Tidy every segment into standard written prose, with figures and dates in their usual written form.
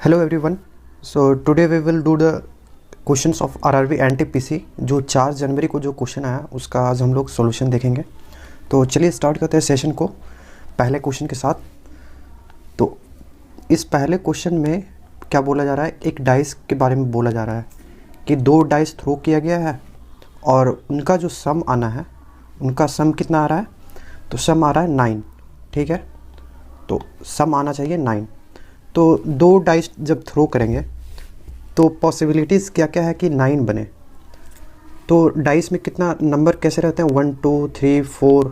Hello everyone. So today we will do the questions of RRB NTPC. जो 4 जनवरी को जो question आया उसका आज हम लोग सॉल्यूशन देखेंगे। तो चलिए स्टार्ट करते हैं सेशन को पहले क्वेश्चन के साथ। तो इस पहले क्वेश्चन में क्या बोला जा रहा है, एक डाइस के बारे में बोला जा रहा है कि 2 डाइस थ्रो किया गया है और उनका जो सम आना है, उनका सम कितना आ रहा है, तो सम आ रहा है 9। ठीक है, तो सम आना चाहिए 9। तो 2 डाइस जब थ्रो करेंगे तो पॉसिबिलिटीज़ क्या क्या है कि 9 बने। तो डाइस में कितना नंबर कैसे रहते हैं, 1 2 3 4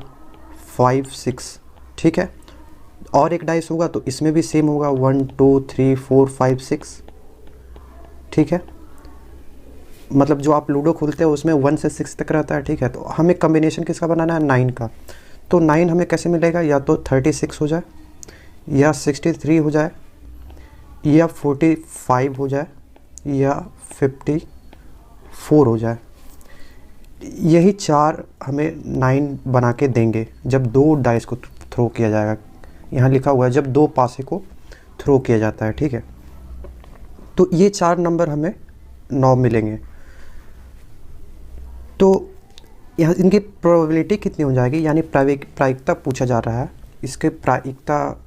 5 6। ठीक है, और एक डाइस होगा तो इसमें भी सेम होगा 1 2 3 4 5 6। ठीक है, मतलब जो आप लूडो खोलते हैं उसमें 1 से 6 तक रहता है। ठीक है, तो हमें कम्बिनेशन किसका बनाना है, 9 का। तो 9 हमें कैसे मिलेगा, या तो 36 हो जाए, या 63 हो जाए, या 45 हो जाए, या 54 हो जाए। यही 4 हमें 9 बना के देंगे जब 2 डाइस को थ्रो किया जाएगा। यहाँ लिखा हुआ है जब 2 पासे को थ्रो किया जाता है। ठीक है, तो ये 4 नंबर हमें 9 मिलेंगे। तो यहाँ इनकी प्रोबेबिलिटी कितनी हो जाएगी, यानी प्रायिकता पूछा जा रहा है। इसके प्रायिकता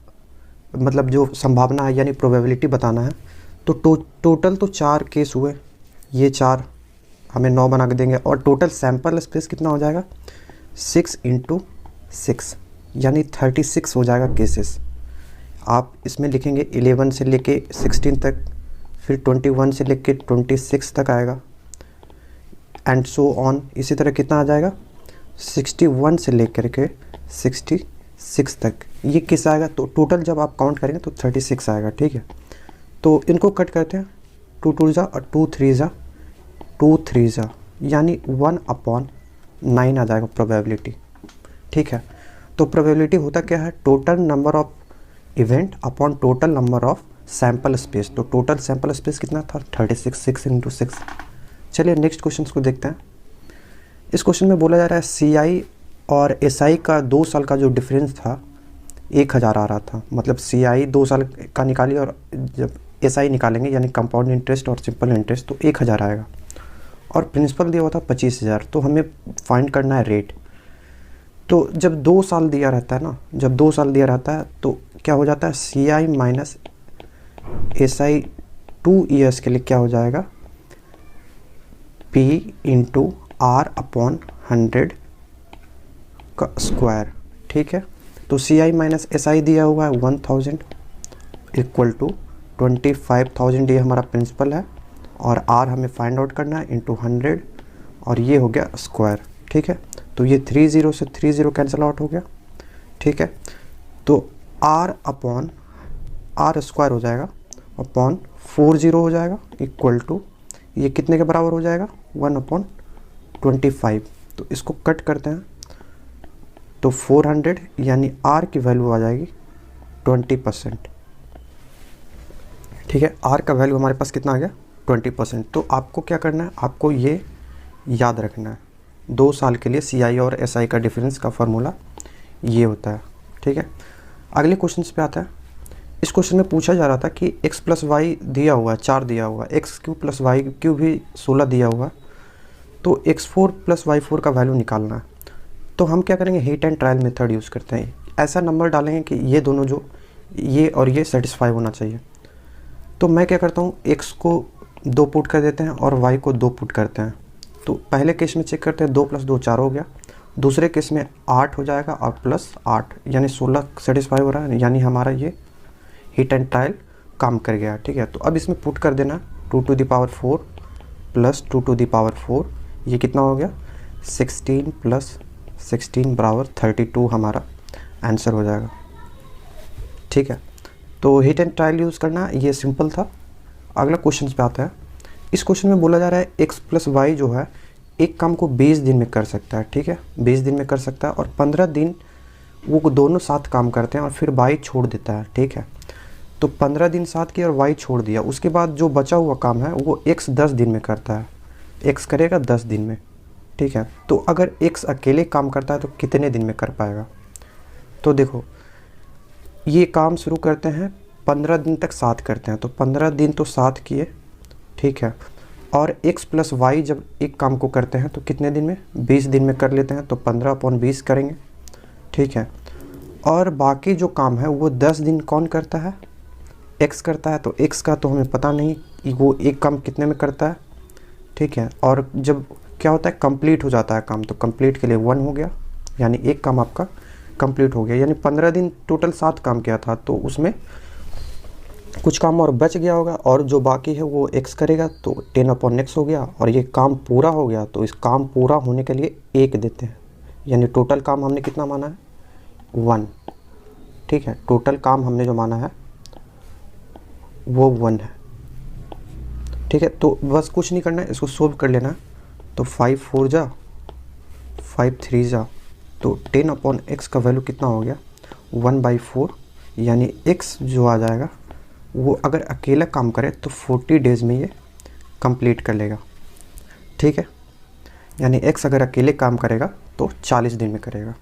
मतलब जो संभावना है यानी प्रोबेबिलिटी बताना है। तो टोटल तो 4 केस हुए, ये 4 हमें 9 बना के देंगे। और टोटल सैंपल स्पेस कितना हो जाएगा, 6 × 6 यानी 36 हो जाएगा केसेस। आप इसमें लिखेंगे 11 से लेके 16 तक, फिर 21 से लेके 26 तक आएगा, एंड सो ऑन। इसी तरह कितना आ जाएगा, 61 से लेकर के 66 तक। ये किस आएगा, तो टोटल जब आप काउंट करेंगे तो 36 आएगा। ठीक है, तो इनको कट करते हैं, 2 2 जा और 2 3 जा, 2 3 जा, यानी 1/9 आ जाएगा प्रोबेबिलिटी। ठीक है, तो प्रोबेबिलिटी होता क्या है, total number of event upon total number of sample space. तो टोटल सैंपल स्पेस कितना था, 36, 6 × 6। चलिए नेक्स्ट क्वेश्चन को देखते हैं। इस क्वेश्चन में बोला जा रहा है CI और SI का 2 साल का जो डिफरेंस था 1000 आ रहा था। मतलब CI 2 साल का निकालिए और जब SI निकालेंगे यानी कंपाउंड इंटरेस्ट और सिंपल इंटरेस्ट, तो 1000 आएगा। और प्रिंसिपल दिया हुआ था 25,000। तो हमें फाइंड करना है रेट। तो जब 2 साल दिया रहता है ना, जब 2 साल दिया रहता है तो क्या हो जाता है, CI माइनस SI 2 ईयर्स के लिए क्या हो जाएगा, P × R/100 का स्क्वायर। ठीक है, तो CI माइनस SI दिया हुआ है 1000 इक्वल टू 25,000। ये हमारा प्रिंसिपल है और R हमें फाइंड आउट करना है इंटू 100, और ये हो गया स्क्वायर। ठीक है, तो ये 30 से 30 कैंसिल आउट हो गया। ठीक है, तो R स्क्वायर हो जाएगा अपॉन 40 हो जाएगा इक्वल टू, ये कितने के बराबर हो जाएगा, 1/25। तो इसको कट करते हैं तो 400, यानी R की वैल्यू आ जाएगी 20%। ठीक है, R का वैल्यू हमारे पास कितना आ गया, 20%। तो आपको क्या करना है, आपको ये याद रखना है, 2 साल के लिए CI और SI का डिफरेंस का फार्मूला ये होता है। ठीक है, अगले क्वेश्चन पे आता है। इस क्वेश्चन में पूछा जा रहा था कि x + y दिया हुआ है, 4 दिया हुआ है, x³ + y³ भी 16 दिया हुआ है। तो x4 + y4 का वैल्यू निकालना है। तो हम क्या करेंगे, hit and trial method use करते हैं। ऐसा नंबर डालेंगे कि ये दोनों जो ये और ये सेटिस्फाई होना चाहिए। तो मैं क्या करता हूँ, x को 2 पुट कर देते हैं और y को 2 पुट करते हैं। तो पहले केस में चेक करते हैं, 2 + 2 4 हो गया। दूसरे केस में 8 हो जाएगा और +8 यानी 16 सेटिस्फाई हो रहा है, यानी हमारा ये हिट एंड ट्रायल काम कर गया। ठीक है, तो अब इसमें पुट कर देना 2 to the power 4 + 2 to the power 4, ये कितना हो गया, 16 + 16 बराबर 32 हमारा आंसर हो जाएगा। ठीक है, तो हिट एंड ट्रायल यूज़ करना ये सिंपल था। अगला क्वेश्चन पे आता है। इस क्वेश्चन में बोला जा रहा है x + y जो है एक काम को 20 दिन में कर सकता है। ठीक है, 20 दिन में कर सकता है और 15 दिन वो दोनों साथ काम करते हैं और फिर y छोड़ देता है। ठीक है, तो 15 दिन साथ किया और y छोड़ दिया, उसके बाद जो बचा हुआ काम है वो x 10 दिन में करता है, x करेगा 10 दिन में। ठीक है, तो अगर x अकेले काम करता है तो कितने दिन में कर पाएगा। तो देखो, ये काम शुरू करते हैं 15 दिन तक 7 करते हैं, तो 15 दिन तो 7 किए, ठीक है। और x प्लस वाई जब एक काम को करते हैं तो कितने दिन में, 20 दिन में कर लेते हैं, तो 15/20 करेंगे, ठीक है। और बाकी जो काम है वो 10 दिन कौन करता है, x करता है। तो x का तो हमें पता नहीं कि वो एक काम कितने में करता है, ठीक है। और जब क्या होता है, कंप्लीट हो जाता है काम, तो कंप्लीट के लिए 1 हो गया, यानी एक काम आपका कंप्लीट हो गया। यानी 15 दिन टोटल 7 काम किया था, तो उसमें कुछ काम और बच गया होगा, और जो बाकी है वो x करेगा, तो 10/x हो गया। और ये काम पूरा हो गया, तो इस काम पूरा होने के लिए 1 देते हैं, यानी टोटल काम हमने कितना माना है, 1, ठीक है। टोटल काम हमने जो माना है वो 1 है, ठीक है। तो बस कुछ नहीं करना है, इसको सोल्व कर लेना है। तो 5 4 जा 5 3 जा, तो 10/x का वैल्यू कितना हो गया, 1/4, यानी x जो आ जाएगा वो अगर अकेला काम करे तो 40 डेज़ में ये कंप्लीट कर लेगा, ठीक है। यानी x अगर अकेले काम करेगा तो 40 दिन में करेगा।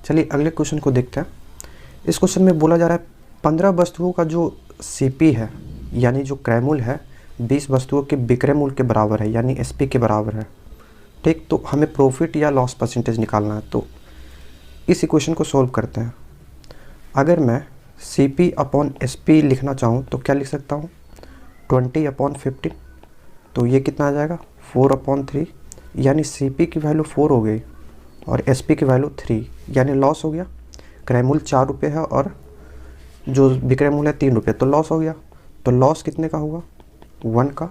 चलिए अगले क्वेश्चन को देखते हैं। इस क्वेश्चन में बोला जा रहा है 15 वस्तुओं का जो CP है, यानी जो क्रय मूल्य है, 20 वस्तुओं के विक्रय मूल्य के बराबर है, यानी SP के बराबर है, ठीक। तो हमें प्रॉफिट या लॉस परसेंटेज निकालना है। तो इस इक्वेशन को सॉल्व करते हैं। अगर मैं CP/SP लिखना चाहूँ तो क्या लिख सकता हूँ, 20/15, तो ये कितना आ जाएगा, 4/3, यानी CP की वैल्यू 4 हो गई और SP की वैल्यू 3, यानी लॉस हो गया। क्रय मूल्य 4 रुपये है और जो विक्रय मूल्य है 3 रुपये, तो लॉस हो गया। तो लॉस कितने का होगा, 1 का।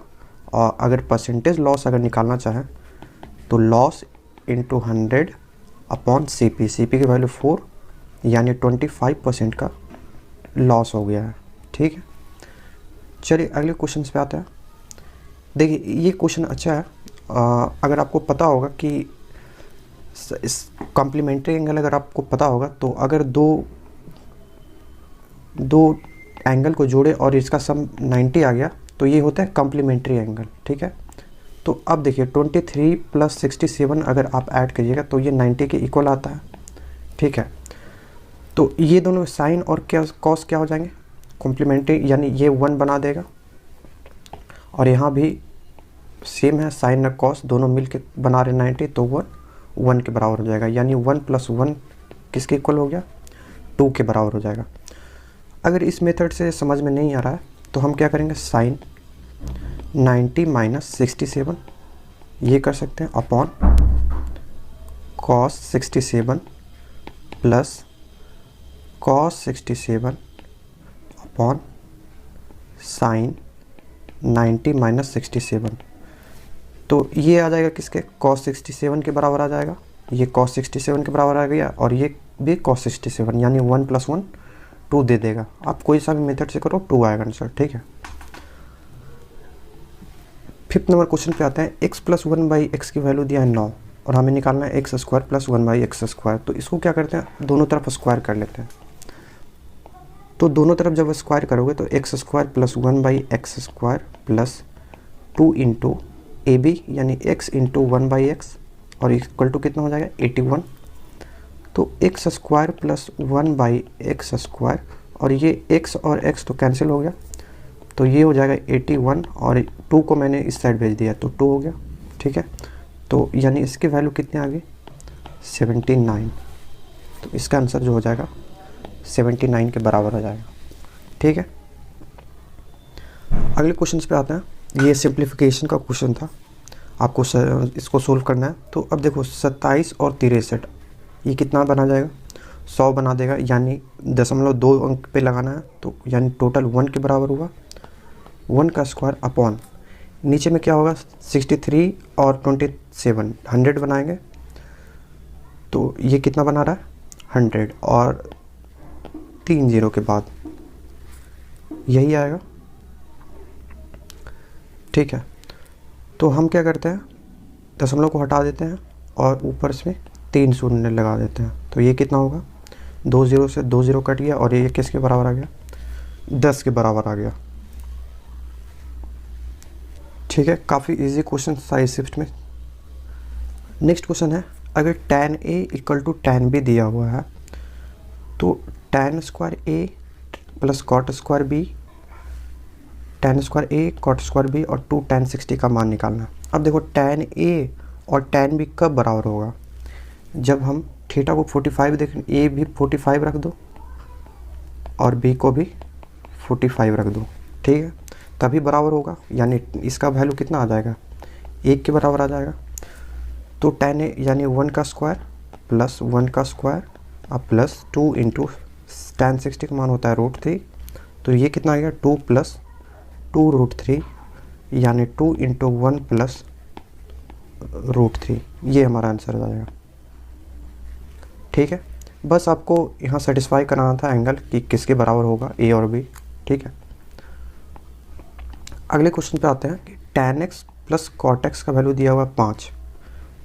और अगर परसेंटेज लॉस अगर निकालना चाहें तो लॉस इंटू 100/CP, CP की वैल्यू 4, यानी 25% का लॉस हो गया है, ठीक है। चलिए अगले क्वेश्चन पे आते हैं। देखिए ये क्वेश्चन अच्छा है। अगर आपको पता होगा कि इस कॉम्प्लीमेंट्री एंगल अगर आपको पता होगा, तो अगर दो एंगल को जोड़े और इसका सम 90 आ गया तो ये होता है कॉम्प्लीमेंट्री एंगल, ठीक है। तो अब देखिए 23 + 67 अगर आप ऐड करिएगा तो ये 90 के इक्वल आता है, ठीक है। तो ये दोनों साइन और क्या कॉस क्या हो जाएंगे, कॉम्प्लीमेंट्री, यानी ये 1 बना देगा। और यहाँ भी सेम है, साइन और कॉस दोनों मिल के बना रहे 90, तो 1 के बराबर हो जाएगा, यानी 1 + 1 किसके इक्वल हो गया, 2 के बराबर हो जाएगा। अगर इस मेथड से समझ में नहीं आ रहा है तो हम क्या करेंगे, साइन 90 - 67 ये कर सकते हैं, upon cos 67 plus cos 67 upon sine 90 - 67। तो ये आ जाएगा किसके, cos 67 के बराबर आ जाएगा। ये cos 67 के बराबर आ गया और ये भी cos 67, यानी 1 + 1 2 दे देगा। आप कोई सा भी मेथड से करो 2 आएगा आंसर, ठीक है। 5th नंबर क्वेश्चन पे आते हैं। x + 1/x की वैल्यू दिया है 9 और हमें निकालना है x² + 1/x²। तो इसको क्या करते हैं, दोनों तरफ स्क्वायर कर लेते हैं। तो दोनों तरफ जब स्क्वायर करोगे तो x² + 1/x² प्लस 2 × AB, यानी x × 1/x, और इक्वल टू कितना हो जाएगा, 81। तो x² + 1/x², और ये x और x तो कैंसिल हो गया, तो ये हो जाएगा 81, और 2 को मैंने इस साइड भेज दिया तो 2 हो गया, ठीक है। तो यानी इसकी वैल्यू कितनी आ गई, 79। तो इसका आंसर जो हो जाएगा 79 के बराबर हो जाएगा, ठीक है। अगले क्वेश्चन पे आते हैं। ये सिंप्लीफिकेशन का क्वेश्चन था, आपको इसको सोल्व करना है। तो अब देखो 27 और 63 ये कितना बना जाएगा, 100 बना देगा, यानी 0.2 अंक पे लगाना है, तो यानी टोटल 1 के बराबर हुआ। 1 का स्क्वायर अपॉन नीचे में क्या होगा, 63 और 27 100 बनाएंगे, तो ये कितना बना रहा है 100, और 3 0 के बाद यही आएगा, ठीक है। तो हम क्या करते हैं, दशमलव को हटा देते हैं और ऊपर से 3 शून्य लगा देते हैं, तो ये कितना होगा, 2 0 से 2 0 कट गया, और ये किसके बराबर आ गया, 10 के बराबर आ गया, ठीक है। काफ़ी इजी क्वेश्चन था इस शिफ्ट में। नेक्स्ट क्वेश्चन है, अगर tan A = tan B दिया हुआ है, तो tan² A plus cot square B, tan square A cot square B और 2 tan 60 का मान निकालना है। अब देखो tan ए और tan बी कब बराबर होगा, जब हम थीटा को 45 देखें, ए भी 45 रख दो और बी को भी 45 रख दो, ठीक है, तभी बराबर होगा। यानी इसका वैल्यू कितना आ जाएगा, 1 के बराबर आ जाएगा। तो tan ए यानी 1 का स्क्वायर प्लस 1 का स्क्वायर अब प्लस 2 इंटू tan 60 का मान होता है √3, तो ये कितना आ गया 2 प्लस 2√3 यानी 2 इंटू 1 प्लस √3, ये हमारा आंसर आ जाएगा। ठीक है, बस आपको यहाँ सेटिस्फाई कराना था एंगल कि किसके बराबर होगा, ए और बी। ठीक है, अगले क्वेश्चन पे आते हैं कि tan x plus cot x का वैल्यू दिया हुआ है 5,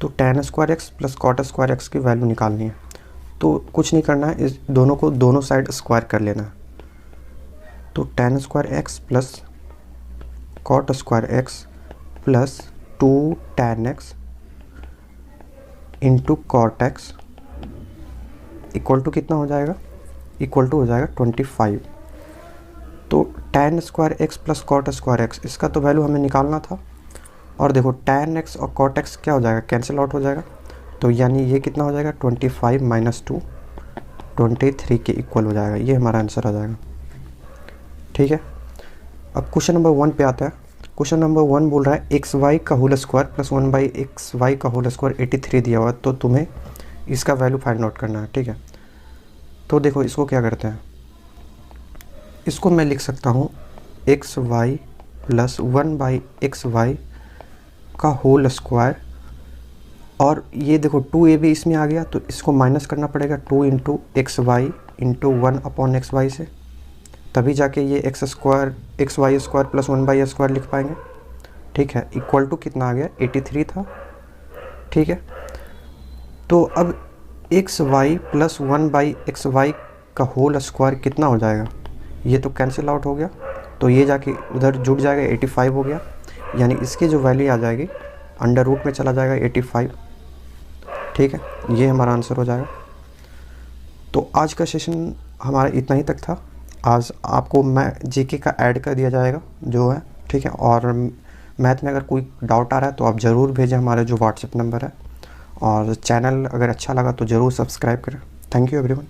तो tan square x plus cot square x की वैल्यू निकालनी है। तो कुछ नहीं करना है, इस दोनों को दोनों साइड स्क्वायर कर लेना है। तो tan square x plus cot square x plus 2 tan x into cot x equal to कितना हो जाएगा, इक्वल टू हो जाएगा 25। तो tan square x plus cot square x, इसका तो वैल्यू हमें निकालना था। और देखो tan x और cot x क्या हो जाएगा, कैंसिल आउट हो जाएगा। तो यानी ये कितना हो जाएगा 25 माइनस 2 23 के इक्वल हो जाएगा, ये हमारा आंसर आ जाएगा। ठीक है, अब क्वेश्चन नंबर 1 पे आता है। क्वेश्चन नंबर 1 बोल रहा है एक्स वाई का होल स्क्वायर प्लस 1/xy का होल स्क्वायर 83 दिया हुआ है, तो तुम्हें इसका वैल्यू फाइंड आउट करना है। ठीक है, तो देखो इसको क्या करते हैं, इसको मैं लिख सकता हूँ एक्स वाई प्लस 1/xy का होल स्क्वायर, और ये देखो 2ab इसमें आ गया तो इसको माइनस करना पड़ेगा 2 into x Y into 1/xy से, तभी जाके ये एक्स वाई स्क्वायर प्लस 1/स्क्वायर लिख पाएंगे। ठीक है, इक्वल टू कितना आ गया 83 था। ठीक है, तो अब एक्स वाई प्लस 1/xy का होल स्क्वायर कितना हो जाएगा, ये तो कैंसिल आउट हो गया, तो ये जाके उधर जुड़ जाएगा 85 हो गया, यानी इसकी जो वैल्यू आ जाएगी अंडर रूट में चला जाएगा 85। ठीक है, ये हमारा आंसर हो जाएगा। तो आज का सेशन हमारा इतना ही तक था। आज आपको मैं जीके का ऐड कर दिया जाएगा जो है, ठीक है, और मैथ में अगर कोई डाउट आ रहा है तो आप ज़रूर भेजें, हमारा जो व्हाट्सएप नंबर है, और चैनल अगर अच्छा लगा तो ज़रूर सब्सक्राइब करें। Thank you everyone.